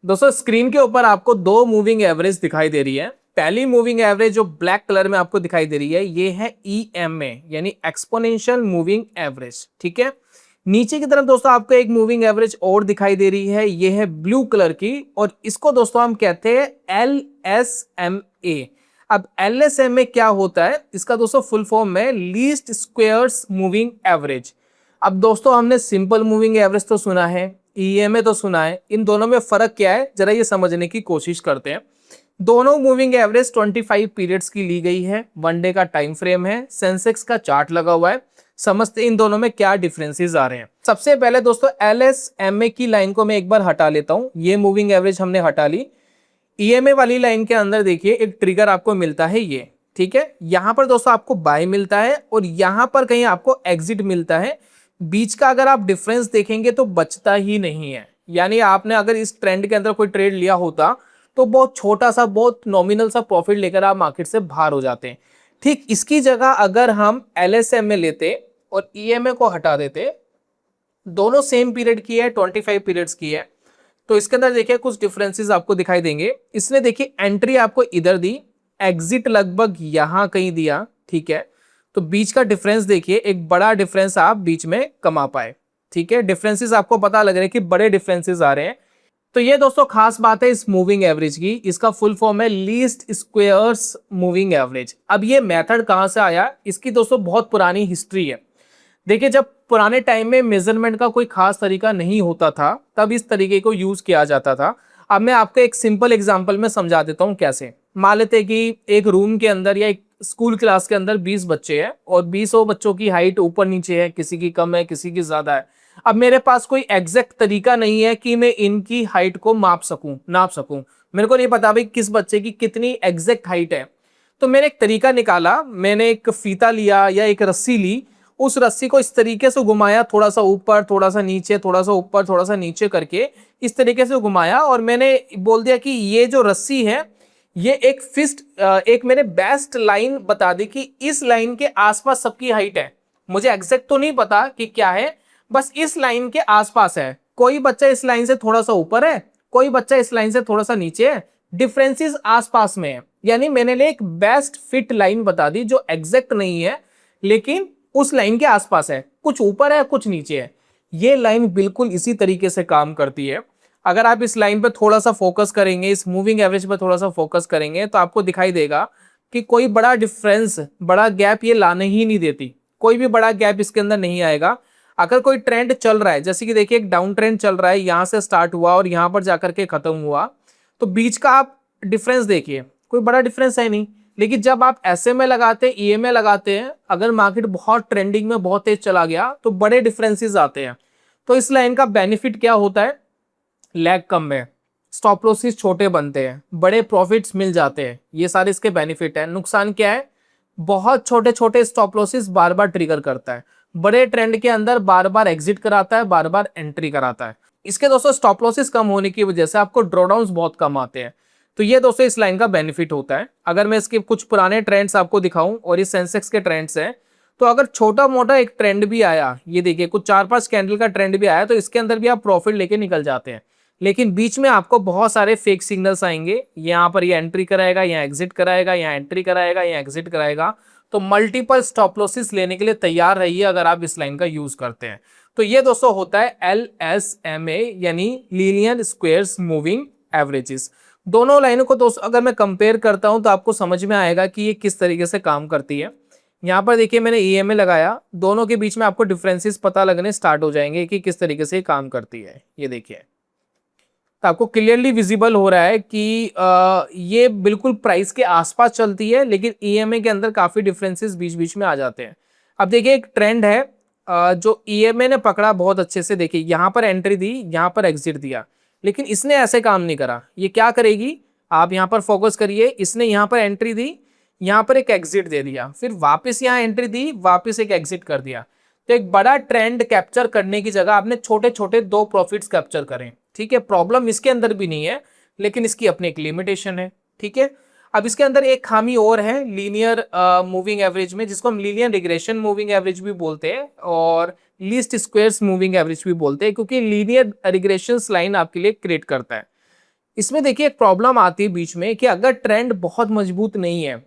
दोस्तों स्क्रीन के ऊपर आपको दो मूविंग एवरेज दिखाई दे रही है। पहली मूविंग एवरेज जो ब्लैक कलर में आपको दिखाई दे रही है ये है EMA यानी एक्सपोनेंशियल मूविंग एवरेज। ठीक है, नीचे की तरफ दोस्तों आपको एक मूविंग एवरेज और दिखाई दे रही है, ये है ब्लू कलर की और इसको दोस्तों हम कहते हैं LSMA। अब LSMA क्या होता है, इसका दोस्तों फुल फॉर्म है लीस्ट स्क्वेयर्स मूविंग एवरेज। अब दोस्तों हमने सिंपल मूविंग एवरेज तो सुना है, EMA तो सुना है, इन दोनों में फर्क क्या है जरा ये समझने की कोशिश करते हैं। दोनों मूविंग एवरेज 25 पीरियड्स की ली गई है, वन डे का टाइम फ्रेम है, सेंसेक्स का चार्ट लगा हुआ है। समझते इन दोनों में क्या डिफरेंसेस आ रहे हैं। सबसे पहले दोस्तों LSMA की लाइन को मैं एक बार हटा लेता हूं, ये मूविंग एवरेज हमने हटा ली। EMA वाली लाइन के अंदर देखिए एक ट्रिगर आपको मिलता है ये, ठीक है, यहां पर दोस्तों आपको बाय मिलता है और यहां पर कहीं आपको एग्जिट मिलता है। बीच का अगर आप डिफरेंस देखेंगे तो बचता ही नहीं है, यानी आपने अगर इस ट्रेंड के अंदर कोई ट्रेड लिया होता तो बहुत छोटा सा, बहुत नॉमिनल सा प्रॉफिट लेकर आप मार्केट से बाहर हो जाते हैं। ठीक इसकी जगह अगर हम LSMA लेते और EMA को हटा देते, दोनों सेम पीरियड की है, 25 पीरियड्स की है, तो इसके अंदर देखिए कुछ डिफरेंसेस आपको दिखाई देंगे। इसने देखिए एंट्री आपको इधर दी, एग्जिट लगभग यहां कहीं दिया, ठीक है, तो बीच का डिफरेंस देखिए, एक बड़ा डिफरेंस आप बीच में कमा पाए। ठीक है, डिफरेंसेस आपको पता लग रहे हैं कि बड़े डिफरेंसेस आ रहे हैं। तो ये दोस्तों खास बात है इस मूविंग एवरेज की, इसका फुल फॉर्म है लीस्ट स्क्वेयर्स मूविंग एवरेज। अब ये मेथड कहां से आया, इसकी दोस्तों बहुत पुरानी हिस्ट्री है। देखिए जब पुराने टाइम में मेजरमेंट का कोई खास तरीका नहीं होता था तब इस तरीके को यूज किया जाता था। अब मैं आपको एक सिंपल एग्जांपल में समझा देता हूं कैसे। मान लेते हैं कि एक रूम के अंदर या एक स्कूल क्लास के अंदर 20 बच्चे हैं और 20 बच्चों की हाइट ऊपर नीचे है, किसी की कम है किसी की ज्यादा है। अब मेरे पास कोई एग्जैक्ट तरीका नहीं है कि मैं इनकी हाइट को नाप सकूं। मेरे को नहीं पता भाई किस बच्चे की कितनी एग्जैक्ट हाइट है। तो मैंने एक तरीका निकाला, मैंने एक फीता लिया या एक रस्सी ली, उस रस्सी को इस तरीके से घुमाया, थोड़ा सा ऊपर थोड़ा सा नीचे, थोड़ा सा ऊपर थोड़ा सा नीचे करके इस तरीके से घुमाया और मैंने बोल दिया कि ये जो रस्सी है ये एक एक मैंने बेस्ट लाइन बता दी कि इस लाइन के आसपास सबकी हाइट है। मुझे एग्जैक्ट तो नहीं पता कि क्या है, बस इस लाइन के आसपास है। कोई बच्चा इस लाइन से थोड़ा सा ऊपर है, कोई बच्चा इस लाइन से थोड़ा सा नीचे है, डिफरेंसेस आसपास में है। यानी मैंने एक बेस्ट फिट लाइन बता दी जो एग्जैक्ट नहीं है लेकिन उस लाइन के आसपास है, कुछ ऊपर है कुछ नीचे है। ये लाइन बिल्कुल इसी तरीके से काम करती है। अगर आप इस लाइन पे थोड़ा सा फोकस करेंगे, इस मूविंग एवरेज पे थोड़ा सा फोकस करेंगे तो आपको दिखाई देगा कि कोई बड़ा डिफरेंस, बड़ा गैप ये लाने ही नहीं देती। कोई भी बड़ा गैप इसके अंदर नहीं आएगा। अगर कोई ट्रेंड चल रहा है, जैसे कि देखिए एक डाउन ट्रेंड चल रहा है, यहां से स्टार्ट हुआ और यहां पर जाकर के खत्म हुआ, तो बीच का आप डिफरेंस देखिए, कोई बड़ा डिफरेंस है नहीं। लेकिन जब आप SMA लगाते हैं, EMA लगाते हैं, अगर मार्केट बहुत ट्रेंडिंग में बहुत तेज चला गया तो बड़े डिफरेंसेस आते हैं। तो इस लाइन का बेनिफिट क्या होता है, लैग कम है, स्टॉप लॉसेस छोटे बनते हैं, बड़े प्रॉफिट्स मिल जाते हैं, ये सारे इसके बेनिफिट है। नुकसान क्या है, बहुत छोटे छोटे स्टॉप लॉसेस बार बार ट्रिगर करता है, बड़े ट्रेंड के अंदर बार बार एग्जिट कराता है, बार बार एंट्री कराता है। इसके दोस्तों स्टॉप लॉसेस कम होने की वजह से आपको ड्रॉडाउन्स बहुत कम आते हैं। तो ये दोस्तों इस लाइन का बेनिफिट होता है। अगर मैं इसके कुछ पुराने ट्रेंड्स आपको दिखाऊं और ये सेंसेक्स के ट्रेंड्स हैं, तो अगर छोटा मोटा एक ट्रेंड भी आया, ये देखिए कुछ 4-5 कैंडल का ट्रेंड भी आया, तो इसके अंदर भी आप प्रॉफिट लेके निकल जाते हैं। लेकिन बीच में आपको बहुत सारे फेक सिग्नल्स आएंगे, यहाँ पर ये एंट्री कराएगा, यहाँ एग्जिट कराएगा, यहाँ एंट्री कराएगा, यहाँ एग्जिट कराएगा। तो मल्टीपल स्टॉप लॉसेस लेने के लिए तैयार रहिए अगर आप इस लाइन का यूज करते हैं। तो ये दोस्तों होता है LSMA यानी लीनियर स्क्वेयर्स मूविंग एवरेजेस। दोनों लाइनों को दोस्तों अगर मैं कंपेयर करता हूं तो आपको समझ में आएगा कि ये किस तरीके से काम करती है। यहाँ पर देखिए मैंने EMA लगाया, दोनों के बीच में आपको डिफरेंसेस पता लगने स्टार्ट हो जाएंगे कि किस तरीके से काम करती है। ये देखिए तो आपको क्लियरली विजिबल हो रहा है कि ये बिल्कुल प्राइस के आसपास चलती है लेकिन EMA के अंदर काफी डिफरेंसेस बीच बीच में आ जाते हैं। अब देखिए एक ट्रेंड है जो EMA ने पकड़ा बहुत अच्छे से। देखिए यहाँ पर एंट्री दी, यहाँ पर एग्जिट दिया, लेकिन इसने ऐसे काम नहीं करा। ये क्या करेगी, आप यहाँ पर फोकस करिए, इसने यहाँ पर एंट्री दी, यहाँ पर एक एग्जिट दे दिया, फिर वापस यहाँ एंट्री दी, वापस एक एग्जिट कर दिया। तो एक बड़ा ट्रेंड कैप्चर करने की जगह आपने छोटे छोटे दो प्रॉफिट्स कैप्चर करें। ठीक है, प्रॉब्लम इसके अंदर भी नहीं है लेकिन इसकी अपनी एक लिमिटेशन है। ठीक है, अब इसके अंदर एक खामी और है लीनियर मूविंग एवरेज में, जिसको हम लीनियर रिग्रेशन मूविंग एवरेज भी बोलते हैं और लीस्ट स्क्वेयर्स मूविंग एवरेज भी बोलते हैं, क्योंकि लीनियर रिग्रेशन लाइन आपके लिए क्रिएट करता है। इसमें देखिए एक प्रॉब्लम आती है बीच में कि अगर ट्रेंड बहुत मजबूत नहीं है,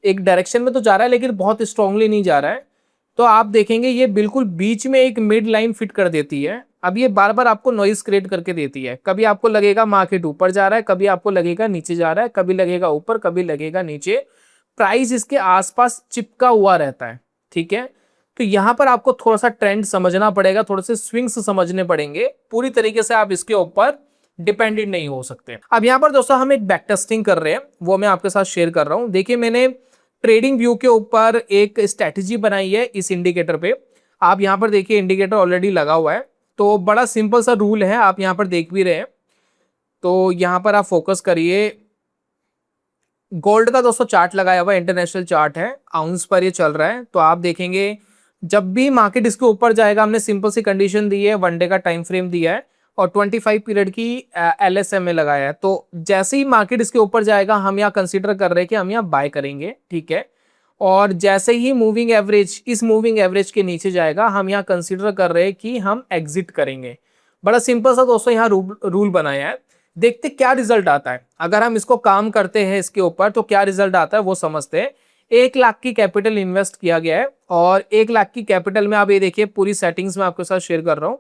एक डायरेक्शन में तो जा रहा है लेकिन बहुत स्ट्रांगली नहीं जा रहा है, तो आप देखेंगे ये बिल्कुल बीच में एक मिड लाइन फिट कर देती है। अब ये बार बार आपको नॉइज क्रिएट करके देती है, कभी आपको लगेगा मार्केट ऊपर जा रहा है, कभी आपको लगेगा नीचे जा रहा है, कभी लगेगा ऊपर, कभी लगेगा नीचे, प्राइस इसके आसपास चिपका हुआ रहता है। ठीक है, तो यहाँ पर आपको थोड़ा सा ट्रेंड समझना पड़ेगा, थोड़े से स्विंग्स समझने पड़ेंगे, पूरी तरीके से आप इसके ऊपर डिपेंडेंट नहीं हो सकते। अब यहाँ पर दोस्तों हम एक बैक टेस्टिंग कर रहे हैं, वो मैं आपके साथ शेयर कर रहा हूँ। देखिए मैंने ट्रेडिंग व्यू के ऊपर एक स्ट्रेटेजी बनाई है इस इंडिकेटर पे। आप यहाँ पर देखिए इंडिकेटर ऑलरेडी लगा हुआ है, तो बड़ा सिंपल सा रूल है, आप यहाँ पर देख भी रहे हैं। तो यहाँ पर आप फोकस करिए, गोल्ड का दोस्तों चार्ट लगाया हुआ इंटरनेशनल चार्ट है, आउंस पर ये चल रहा है। तो आप देखेंगे जब भी मार्केट इसके ऊपर जाएगा, हमने सिंपल सी कंडीशन दी है, 1 डे का टाइम फ्रेम दिया है और 25 पीरियड की LSMA लगाया है। तो जैसे ही मार्केट इसके ऊपर जाएगा हम यहाँ कंसीडर कर रहे हैं कि हम यहाँ बाय करेंगे। ठीक है, और जैसे ही मूविंग एवरेज इस मूविंग एवरेज के नीचे जाएगा हम यहाँ कंसीडर कर रहे हैं कि हम एग्जिट करेंगे। बड़ा सिंपल सा दोस्तों यहाँ रूल बनाया है, देखते क्या रिजल्ट आता है। अगर हम इसको काम करते हैं इसके ऊपर तो क्या रिजल्ट आता है वो समझते हैं। 1 लाख की कैपिटल इन्वेस्ट किया गया है और 1 लाख की कैपिटल में आप ये देखिए पूरी सेटिंग्स में आपके साथ शेयर कर रहा हूँ।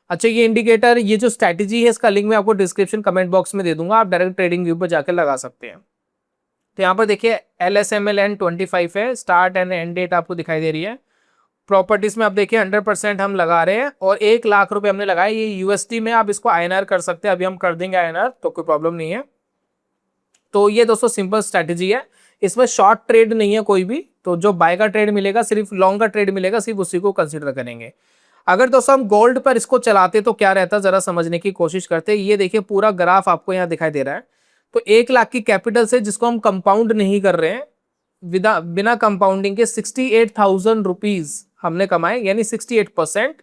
अच्छा, ये इंडिकेटर, ये जो स्ट्रैटेजी है इसका लिंक मैं आपको डिस्क्रिप्शन कमेंट बॉक्स में दे दूंगा, आप डायरेक्ट ट्रेडिंग व्यू पर जाकर लगा सकते हैं। तो यहाँ पर देखिए LSMLN 25 है, स्टार्ट एंड एंड डेट आपको दिखाई दे रही है। प्रॉपर्टीज में आप देखिए 100% हम लगा रहे हैं और 1 लाख रुपए हमने लगाए। ये USD में, आप इसको INR कर सकते हैं, अभी हम कर देंगे INR, तो कोई प्रॉब्लम नहीं है। तो ये दोस्तों सिंपल स्ट्रैटेजी है, इसमें शॉर्ट ट्रेड नहीं है कोई भी। तो जो बाय का ट्रेड मिलेगा, सिर्फ लॉन्ग का ट्रेड मिलेगा, सिर्फ उसी को कंसिडर करेंगे। अगर दोस्तों हम गोल्ड पर इसको चलाते तो क्या रहता, जरा समझने की कोशिश करते। ये देखिए पूरा ग्राफ आपको यहाँ दिखाई दे रहा है। तो 1 लाख की कैपिटल से, जिसको हम कंपाउंड नहीं कर रहे हैं, बिना कंपाउंडिंग के 68,000 रुपीज हमने कमाए, यानी 68%।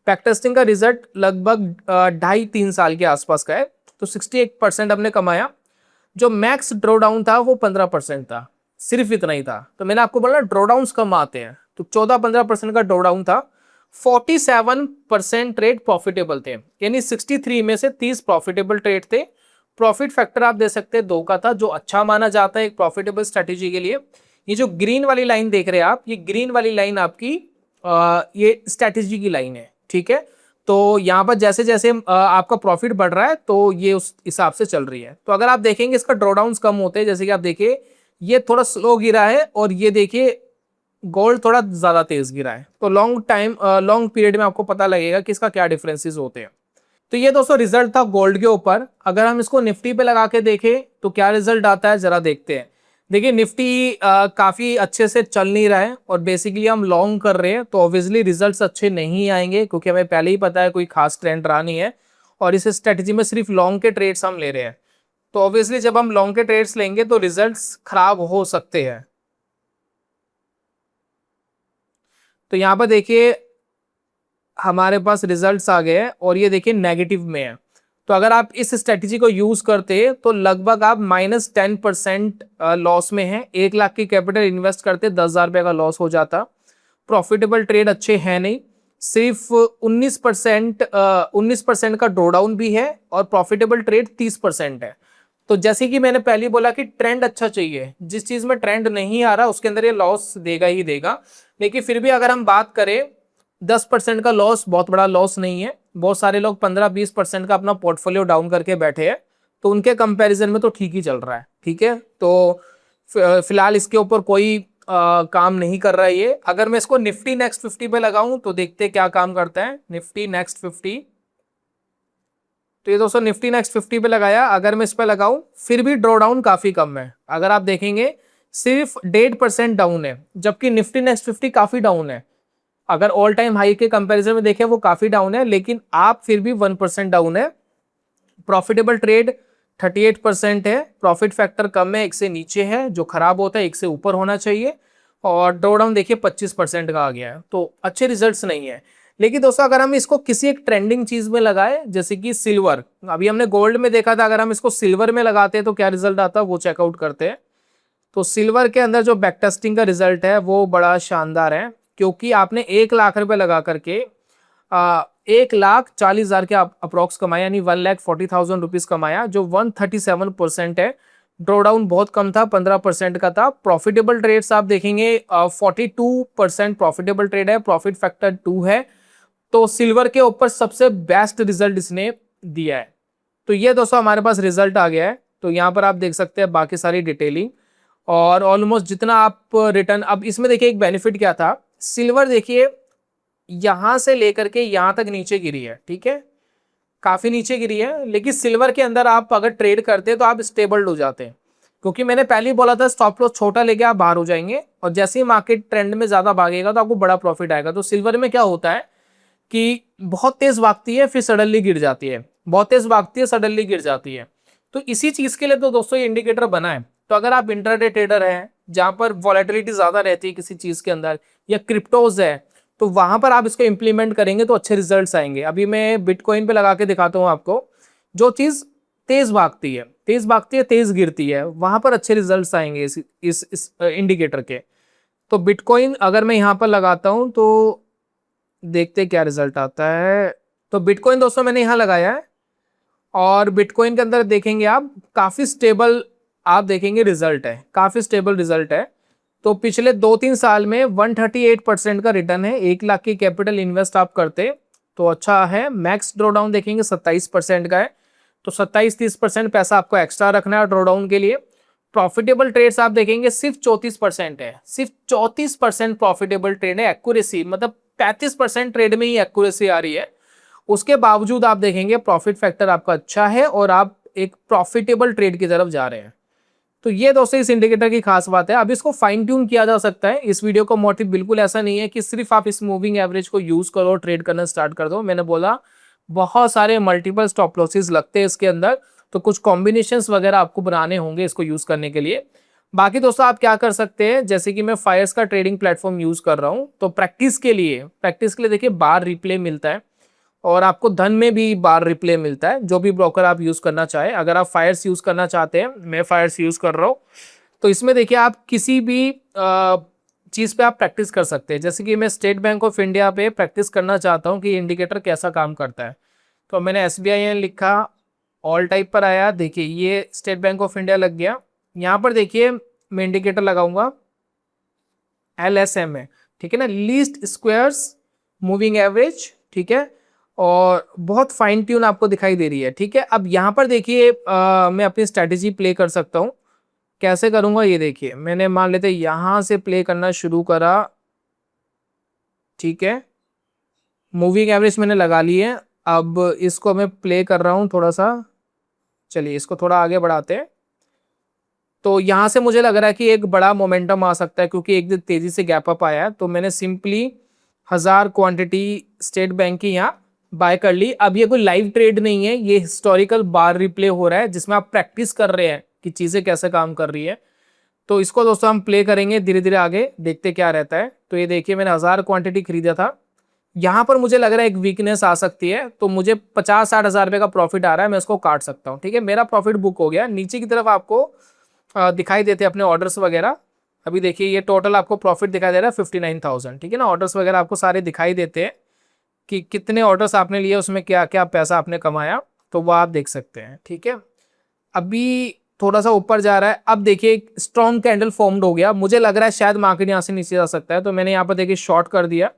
बैक टेस्टिंग का रिजल्ट लगभग 2.5-3 साल के आसपास का है, तो 68% हमने कमाया। जो मैक्स ड्रॉडाउन था वो 15% था, सिर्फ इतना ही था। तो मैंने आपको बोला ड्रॉडाउन कम आते हैं, तो 14-15% का ड्रॉडाउन था। 47% ट्रेड प्रॉफिटेबल थे, यानी 63 में से 30 प्रॉफिटेबल ट्रेड थे। प्रॉफिट फैक्टर आप दे सकते हैं 2 का था, जो अच्छा माना जाता है एक प्रॉफिटेबल स्ट्रेटेजी के लिए। ये जो ग्रीन वाली लाइन देख रहे हैं आप, ये ग्रीन वाली लाइन आपकी ये स्ट्रेटेजी की लाइन है। ठीक है, तो यहाँ पर जैसे जैसे आपका प्रॉफिट बढ़ रहा है तो ये उस हिसाब से चल रही है। तो अगर आप देखेंगे इसका ड्रॉडाउन्स कम होते हैं, जैसे कि आप देखिए ये थोड़ा स्लो गिरा है और ये देखिए गोल्ड थोड़ा ज्यादा तेज गिरा है। तो लॉन्ग पीरियड में आपको पता लगेगा कि इसका क्या डिफरेंसेस होते हैं। तो ये दोस्तों रिजल्ट था गोल्ड के ऊपर। अगर हम इसको निफ्टी पे लगा के देखें तो क्या रिजल्ट आता है, जरा देखते हैं। देखिए निफ्टी काफी अच्छे से चल नहीं रहा है और बेसिकली हम लॉन्ग कर रहे हैं, तो ऑब्वियसली रिजल्ट्स अच्छे नहीं आएंगे, क्योंकि हमें पहले ही पता है कोई खास ट्रेंड रहा नहीं है और इस स्ट्रेटजी में सिर्फ लॉन्ग के ट्रेड्स हम ले रहे हैं। तो ऑब्वियसली जब हम लॉन्ग के ट्रेड्स लेंगे तो रिजल्ट्स खराब हो सकते हैं। तो यहाँ पर देखिए हमारे पास रिजल्ट्स आ गए हैं और ये देखिए नेगेटिव में है। तो अगर आप इस स्ट्रेटजी को यूज करते तो लगभग आप -10% लॉस में है। 1 लाख की कैपिटल इन्वेस्ट करते 10,000 रुपए का लॉस हो जाता। प्रॉफिटेबल ट्रेड अच्छे हैं नहीं, सिर्फ 19% का ड्रॉडाउन भी है और प्रॉफिटेबल ट्रेड 30% है। तो जैसे कि मैंने पहले बोला कि ट्रेंड अच्छा चाहिए, जिस चीज में ट्रेंड नहीं आ रहा उसके अंदर ये लॉस देगा ही देगा। लेकिन फिर भी अगर हम बात करें, 10% का लॉस बहुत बड़ा लॉस नहीं है। बहुत सारे लोग 15-20% का अपना पोर्टफोलियो डाउन करके बैठे हैं, तो उनके कंपैरिजन में तो ठीक ही चल रहा है। ठीक है, तो फिलहाल इसके ऊपर कोई काम नहीं कर रहा है ये। अगर मैं इसको निफ्टी नेक्स्ट 50 पे लगाऊं तो देखते क्या काम करता है। निफ्टी नेक्स्ट 50, तो ये दोस्तों निफ्टी नेक्स्ट 50 पे लगाया। अगर मैं इस पे लगाऊं फिर भी ड्रॉडाउन काफी कम है। अगर आप देखेंगे सिर्फ 1.5% डाउन है, जबकि निफ्टी नेक्स्ट 50 काफी डाउन है। अगर ऑल टाइम हाई के कंपैरिजन में देखें वो काफी डाउन है, लेकिन आप फिर भी 1% डाउन है। प्रॉफिटेबल ट्रेड 38% है, प्रॉफिट फैक्टर कम है, 1 से नीचे है, जो खराब होता है 1 से ऊपर होना चाहिए। और ड्रॉडाउन देखिए 25% का आ गया है, तो अच्छे रिजल्ट्स नहीं है। लेकिन दोस्तों अगर हम इसको किसी एक ट्रेंडिंग चीज में लगाए, जैसे कि सिल्वर, अभी हमने गोल्ड में देखा था, अगर हम इसको सिल्वर में लगाते हैं तो क्या रिजल्ट आता है वो चेकआउट करते हैं। तो सिल्वर के अंदर जो बैक टेस्टिंग का रिजल्ट है वो बड़ा शानदार है, क्योंकि आपने 1 लाख रुपए लगा करके 1,40,000 के अप्रोक्स कमाया, यानी 1,40,000 रुपीज कमाया, जो 137% है। ड्रॉडाउन बहुत कम था, 15% का था। प्रॉफिटेबल ट्रेड्स आप देखेंगे 42% प्रॉफिटेबल ट्रेड है, प्रॉफिट फैक्टर 2 है। तो सिल्वर के ऊपर सबसे बेस्ट रिजल्ट इसने दिया है। तो ये दोस्तों हमारे पास रिजल्ट आ गया है। तो यहाँ पर आप देख सकते हैं बाकी सारी डिटेलिंग, और ऑलमोस्ट जितना आप रिटर्न, अब इसमें देखिए एक बेनिफिट क्या था, सिल्वर देखिए यहां से लेकर के यहां तक नीचे गिरी है, ठीक है, काफी नीचे गिरी है, लेकिन सिल्वर के अंदर आप अगर ट्रेड करते हैं तो आप स्टेबल हो जाते हैं, क्योंकि मैंने पहले ही बोला था स्टॉप लॉस छोटा लेके आप बाहर हो जाएंगे, और जैसे ही मार्केट ट्रेंड में ज्यादा भागेगा तो आपको बड़ा प्रॉफिट आएगा। तो सिल्वर में क्या होता है कि बहुत तेज भागती है फिर सडनली गिर जाती है, बहुत तेज भागती है सडनली गिर जाती है। तो इसी चीज के लिए तो दोस्तों ये इंडिकेटर बना है। तो अगर आप इंट्राडे ट्रेडर हैं जहां पर वॉलेटिलिटी ज्यादा रहती है किसी चीज के अंदर, या क्रिप्टोज है, तो वहां पर आप इसको इंप्लीमेंट करेंगे तो अच्छे रिजल्ट्स आएंगे। अभी मैं बिटकॉइन पे लगा के दिखाता हूं आपको, जो चीज तेज भागती है, तेज भागती है, तेज गिरती है, वहां पर अच्छे रिजल्ट्स आएंगे इस इंडिकेटर के। तो बिटकॉइन अगर मैं यहां पर लगाता हूं तो देखते क्या रिजल्ट आता है। तो बिटकॉइन दोस्तों मैंने यहां लगाया है, और बिटकॉइन के अंदर देखेंगे आप काफी स्टेबल, आप देखेंगे रिजल्ट है, काफी स्टेबल रिजल्ट है। तो पिछले 2-3 साल में 138% का रिटर्न है। 1 लाख की कैपिटल इन्वेस्ट आप करते तो अच्छा है। मैक्स ड्रॉडाउन देखेंगे 27% का है, तो 27-30% पैसा आपको एक्स्ट्रा रखना है ड्रॉडाउन के लिए। प्रॉफिटेबल ट्रेड्स आप देखेंगे सिर्फ 34% है, सिर्फ 34% प्रॉफिटेबल ट्रेड है। एक्यूरेसी मतलब 35% ट्रेड में ही एक्यूरेसी आ रही है, उसके बावजूद आप देखेंगे प्रॉफिट फैक्टर आपका अच्छा है और आप एक प्रॉफिटेबल ट्रेड की तरफ जा रहे हैं। तो ये दोस्तों इस इंडिकेटर की खास बात है। अब इसको फाइन ट्यून किया जा सकता है। इस वीडियो का मोटिव बिल्कुल ऐसा नहीं है कि सिर्फ आप इस मूविंग एवरेज को यूज करो, ट्रेड करना स्टार्ट कर दो। मैंने बोला बहुत सारे मल्टीपल स्टॉप लॉसेस लगते हैं इसके अंदर, तो कुछ कॉम्बिनेशंस वगैरह आपको बनाने होंगे इसको यूज करने के लिए। बाकी दोस्तों आप क्या कर सकते हैं, जैसे कि मैं फायर्स का ट्रेडिंग प्लेटफॉर्म यूज कर रहा हूं, तो प्रैक्टिस के लिए देखिए बार रिप्ले मिलता है, और आपको धन में भी बार रिप्ले मिलता है, जो भी ब्रोकर आप यूज करना चाहे। अगर आप फायर्स यूज करना चाहते हैं, मैं फायर्स यूज कर रहा हूँ, तो इसमें देखिए आप किसी भी चीज पे आप प्रैक्टिस कर सकते हैं। जैसे कि मैं स्टेट बैंक ऑफ इंडिया पे प्रैक्टिस करना चाहता हूँ कि इंडिकेटर कैसा काम करता है, तो मैंने SBI लिखा, ऑल टाइप पर आया, देखिए ये स्टेट बैंक ऑफ इंडिया लग गया। यहाँ पर देखिए मैं इंडिकेटर लगाऊंगा LSM है, ठीक है ना, लीस्ट स्क्वायर्स मूविंग एवरेज, ठीक है, और बहुत फाइन ट्यून आपको दिखाई दे रही है, ठीक है। अब यहाँ पर देखिए मैं अपनी स्ट्रैटेजी प्ले कर सकता हूँ। कैसे करूंगा ये देखिए, मैंने मान लेते यहां से प्ले करना शुरू करा, ठीक है, मूविंग एवरेज मैंने लगा ली है। अब इसको मैं प्ले कर रहा हूं थोड़ा सा, चलिए इसको थोड़ा आगे बढ़ाते हैं। तो यहां से मुझे लग रहा है कि एक बड़ा मोमेंटम आ सकता है, क्योंकि एक दिन तेजी से गैप अप आया है। तो मैंने सिंपली 1000 क्वांटिटी स्टेट बैंक की यहाँ बाय कर ली। अब ये कोई लाइव ट्रेड नहीं है, ये हिस्टोरिकल बार रिप्ले हो रहा है जिसमें आप प्रैक्टिस कर रहे हैं कि चीजें कैसे काम कर रही है। तो इसको दोस्तों हम प्ले करेंगे धीरे धीरे, आगे देखते क्या रहता है। तो ये देखिए मैंने 1000 क्वांटिटी खरीदा था, यहाँ पर मुझे लग रहा है एक वीकनेस आ सकती है, तो मुझे 50-60 हज़ार रुपये का प्रॉफिट आ रहा है, मैं इसको काट सकता हूँ, ठीक है। मेरा प्रॉफिट बुक हो गया। नीचे की तरफ आपको दिखाई देते हैं अपने ऑर्डर्स वगैरह। अभी देखिए ये टोटल आपको प्रॉफिट दिखाई दे रहा है 59,000, ठीक है ना। ऑर्डर्स वगैरह आपको सारे दिखाई देते हैं कि कितने ऑर्डर्स आपने लिए, उसमें क्या क्या पैसा आपने कमाया, तो वो आप देख सकते हैं, ठीक है। अभी थोड़ा सा ऊपर जा रहा है। अब देखिए एक स्ट्रॉन्ग कैंडल फॉर्म्ड हो गया, मुझे लग रहा है शायद मार्केट यहाँ से नीचे जा सकता है, तो मैंने यहाँ पर देखिए शॉर्ट कर दिया।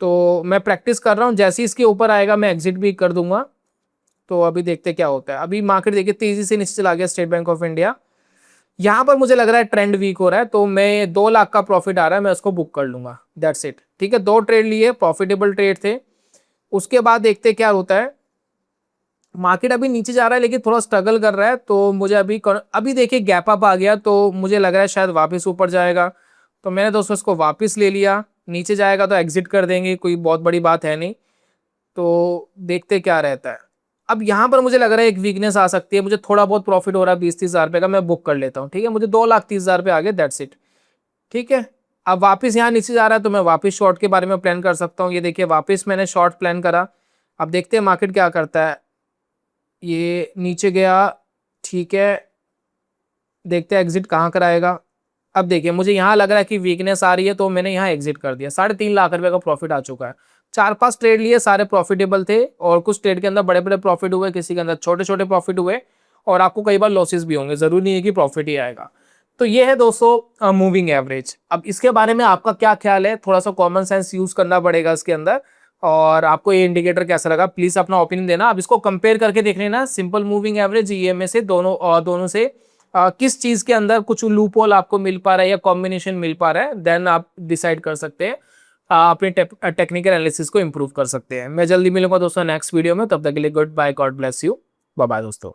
तो मैं प्रैक्टिस कर रहा हूँ, जैसे ही इसके ऊपर आएगा मैं एग्जिट भी कर दूंगा। तो अभी देखते क्या होता है। अभी मार्केट देखिए तेजी से नीचे चला गया स्टेट बैंक ऑफ इंडिया। यहाँ पर मुझे लग रहा है ट्रेंड वीक हो रहा है, तो मैं 2 लाख का प्रॉफिट आ रहा है, मैं उसको बुक कर लूंगा, दैट्स इट, ठीक है। 2 ट्रेड लिए, प्रॉफिटेबल ट्रेड थे। उसके बाद देखते क्या होता है। मार्केट अभी नीचे जा रहा है लेकिन थोड़ा स्ट्रगल कर रहा है, तो मुझे अभी देखिए गैप अप आ गया, तो मुझे लग रहा है शायद वापस ऊपर जाएगा। तो मैंने दोस्तों इसको वापस ले लिया, नीचे जाएगा तो एग्जिट कर देंगे, कोई बहुत बड़ी बात है नहीं। तो देखते क्या रहता है। अब यहाँ पर मुझे लग रहा है एक वीकनेस आ सकती है, मुझे थोड़ा बहुत प्रॉफिट हो रहा है 20-30 हज़ार रुपये का, मैं बुक कर लेता हूँ, ठीक है। मुझे 2,30,000 रुपये आ गए, दैट्स इट, ठीक है। अब वापस यहाँ नीचे जा रहा है तो मैं वापस शॉर्ट के बारे में प्लान कर सकता हूँ। ये देखिए वापस मैंने शॉर्ट प्लान करा। अब देखते हैं मार्केट क्या करता है। ये नीचे गया, ठीक है, देखते हैं एग्जिट कहाँ कराएगा। अब देखिए मुझे यहाँ लग रहा है कि वीकनेस आ रही है, तो मैंने यहाँ एग्जिट कर दिया। 3.5 लाख रुपए का प्रॉफिट आ चुका है। 4-5 ट्रेड लिए, सारे प्रॉफिटेबल थे और कुछ ट्रेड के अंदर बड़े बड़े प्रॉफिट हुए, किसी के अंदर छोटे छोटे प्रॉफिट हुए और आपको कई बार लॉसेस भी होंगे, जरूरी नहीं है कि प्रॉफिट ही आएगा। तो ये है दोस्तों मूविंग एवरेज। अब इसके बारे में आपका क्या ख्याल है, थोड़ा सा कॉमन सेंस यूज करना पड़ेगा इसके अंदर। और आपको ये इंडिकेटर कैसा लगा प्लीज अपना ओपिनियन देना। अब इसको कंपेयर करके देख लेना सिंपल मूविंग एवरेज ईएमए से, दोनों से किस चीज के अंदर कुछ लूप होल आपको मिल पा रहा है या कॉम्बिनेशन मिल पा रहा है, देन आप डिसाइड कर सकते हैं, अपने टेक्निकल एनालिसिस को इंप्रूव कर सकते हैं। मैं जल्दी मिलूंगा दोस्तों नेक्स्ट वीडियो में, तब तक के लिए good bye, god bless you, bye bye दोस्तों।